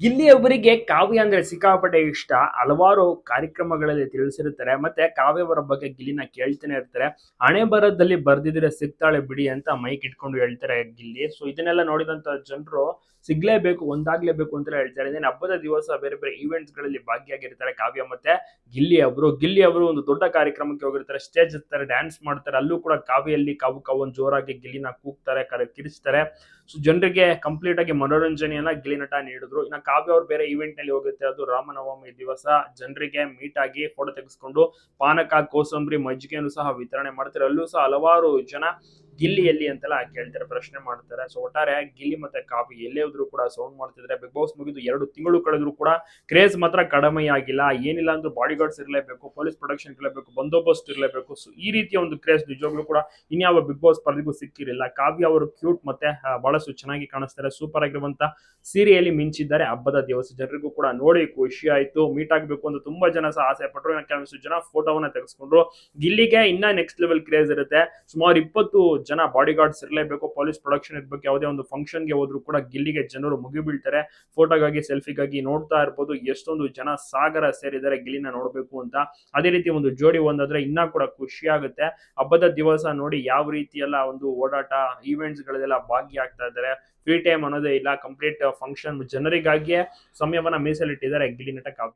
ಗಿಲ್ಲಿ ಒಬ್ಬರಿಗೆ ಕಾವ್ಯ ಅಂದ್ರೆ ಸಿಕ್ಕಾಪಟ್ಟೆ ಇಷ್ಟ. ಹಲವಾರು ಕಾರ್ಯಕ್ರಮಗಳಲ್ಲಿ ತಿಳಿಸಿರ್ತಾರೆ. ಮತ್ತೆ ಕಾವ್ಯ ಅವರ ಬಗ್ಗೆ ಗಿಲ್ಲಿನ ಕೇಳ್ತಾನೆ ಇರ್ತಾರೆ. ಹಣೆ ಬರಹದಲ್ಲಿ ಬರ್ದಿದ್ರೆ ಸಿಗ್ತಾಳೆ ಬಿಡಿ ಅಂತ ಮೈಕ್ ಇಟ್ಕೊಂಡು ಹೇಳ್ತಾರೆ ಗಿಲ್ಲಿ. ಸೊ ಇದನ್ನೆಲ್ಲ ನೋಡಿದಂತ ಜನರು ಸಿಗ್ಲೇಬೇಕು, ಒಂದಾಗ್ಲೇಬೇಕು ಅಂತ ಹೇಳ್ತಾರೆ. ಇದೇನು ಹಬ್ಬದ ದಿವಸ ಬೇರೆ ಬೇರೆ ಈವೆಂಟ್ಸ್ ಗಳಲ್ಲಿ ಭಾಗಿಯಾಗಿರ್ತಾರೆ ಕಾವ್ಯ ಮತ್ತೆ ಗಿಲ್ಲಿ ಅವರು ಒಂದು ದೊಡ್ಡ ಕಾರ್ಯಕ್ರಮಕ್ಕೆ ಹೋಗಿರ್ತಾರೆ. ಸ್ಟೇಜ್ ಹತ್ತಾರೆ, ಡ್ಯಾನ್ಸ್ ಮಾಡ್ತಾರೆ. ಅಲ್ಲೂ ಕೂಡ ಕಾವ್ಯಲ್ಲಿ ಕಾವು ಕಾವು ಅಂತ ಜೋರಾಗಿ ಗಿಲ್ಲಿನ ಕೂಗ್ತಾರೆ, ಕಿರಿಸ್ತಾರೆ. ಸೊ ಜನರಿಗೆ ಕಂಪ್ಲೀಟ್ ಆಗಿ ಮನೋರಂಜನೆಯನ್ನ ಗಿಲ್ಲಿ ನಟ ನೀಡಿದ್ರು. ಇನ್ನ ಕಾವ್ಯ ಅವ್ರು ಬೇರೆ ಈವೆಂಟ್ ನಲ್ಲಿ ಹೋಗುತ್ತೆ, ಅದು ರಾಮನವಮಿ ದಿವಸ ಜನರಿಗೆ ಮೀಟ್ ಆಗಿ ಫೋಟೋ ತೆಗೆಸ್ಕೊಂಡು ಪಾನಕ, ಕೋಸಂಬರಿ, ಮಜ್ಜಿಗೆಯನ್ನು ಸಹ ವಿತರಣೆ ಮಾಡ್ತಾರೆ. ಅಲ್ಲೂ ಸಹ ಹಲವಾರು ಜನ ಗಿಲ್ಲಿ ಎಲ್ಲಿ ಅಂತೆಲ್ಲ ಕೇಳ್ತಾರೆ, ಪ್ರಶ್ನೆ ಮಾಡ್ತಾರೆ. ಸೊ ಒಟ್ಟಾರೆ ಗಿಲ್ಲಿ ಮತ್ತೆ ಕಾವ್ಯ ಎಲ್ಲೇ ಹೋದ್ರು ಕೂಡ ಸೌಂಡ್ ಮಾಡ್ತಿದ್ರೆ. ಬಿಗ್ ಬಾಸ್ ಮುಗಿದು 2 ತಿಂಗಳು ಕಳೆದ್ರು ಕೂಡ ಕ್ರೇಜ್ ಮಾತ್ರ ಕಡಿಮೆ ಆಗಿಲ್ಲ. ಏನಿಲ್ಲ ಅಂದ್ರೂ ಬಾಡಿ ಗಾರ್ಡ್ಸ್ ಇರಲೇಬೇಕು, ಪೊಲೀಸ್ ಪ್ರೊಟೆಕ್ಷನ್ ಇರಲೇಬೇಕು, ಬಂದೋಬಸ್ತ್ ಇರಲೇಬೇಕು. ಸೊ ಈ ರೀತಿಯ ಒಂದು ಕ್ರೇಜ್ ನಿಜವಾಗ್ಲೂ ಕೂಡ ಇನ್ಯಾವ ಬಿಗ್ ಬಾಸ್ ಸ್ಪರ್ಧಿಗೂ ಸಿಕ್ಕಿರಲಿಲ್ಲ. ಕಾವ್ಯ ಅವರು ಕ್ಯೂಟ್ ಮತ್ತೆ ಬಹಳಷ್ಟು ಚೆನ್ನಾಗಿ ಕಾಣಿಸ್ತಾರೆ. ಸೂಪರ್ ಆಗಿರುವಂತ ಸೀರೆಯಲ್ಲಿ ಮಿಂಚಿದ್ದಾರೆ. ಹಬ್ಬದ ದಿವಸ ಜನರಿಗೂ ಕೂಡ ನೋಡಿ ಖುಷಿ ಆಯ್ತು. ಮೀಟ್ ಆಗ್ಬೇಕು ಅಂತ ತುಂಬಾ ಜನ ಸಹ ಆಸೆ ಪಟ್ಟರು. ಕೆಲವಷ್ಟು ಜನ ಫೋಟೋವನ್ನ ತೆಗೆಸ್ಕೊಂಡ್ರು. ಗಿಲ್ಲಿಗೆ ಇನ್ನ ನೆಕ್ಸ್ಟ್ ಲೆವೆಲ್ ಕ್ರೇಜ್ ಇರುತ್ತೆ. ಸುಮಾರು 20 ಜನ ಬಾಡಿ ಗಾರ್ಡ್ಸ್ ಇರಲೇಬೇಕು, ಪೊಲೀಸ್ ಪ್ರೊಡಕ್ಷನ್ ಇರಬೇಕು. ಯಾವುದೇ ಒಂದು ಫಂಕ್ಷನ್ಗೆ ಹೋದ್ರು ಕೂಡ ಗಿಲ್ಲಿಗೆ ಜನರು ಮುಗಿಬೀಳ್ತಾರೆ. ಫೋಟೋಗಾಗಿ, ಸೆಲ್ಫಿಗಾಗಿ. ನೋಡ್ತಾ ಇರ್ಬೋದು ಎಷ್ಟೊಂದು ಜನ ಸಾಗರ ಸೇರಿದ್ದಾರೆ ಗಿಲ್ಲಿನ ನೋಡ್ಬೇಕು ಅಂತ. ಅದೇ ರೀತಿ ಒಂದು ಜೋಡಿ ಒಂದಾದ್ರೆ ಇನ್ನ ಕೂಡ ಖುಷಿ ಆಗುತ್ತೆ. ಹಬ್ಬದ ದಿವಸ ನೋಡಿ ಯಾವ ರೀತಿ ಎಲ್ಲ ಒಂದು ಓಡಾಟ, ಈವೆಂಟ್ಸ್ ಗಳಲ್ಲೆಲ್ಲ ಭಾಗಿಯಾಗ್ತಾ ಇದ್ದಾರೆ. ಫ್ರೀ ಟೈಮ್ ಅನ್ನೋದೇ ಇಲ್ಲ. ಕಂಪ್ಲೀಟ್ ಫಂಕ್ಷನ್ ಜನರಿಗಾಗಿಯೇ ಸಮಯವನ್ನ ಮೀಸಲಿಟ್ಟಿದ್ದಾರೆ ಗಿಲ್ಲಿ ನಟ ಕಾವ್ಯ.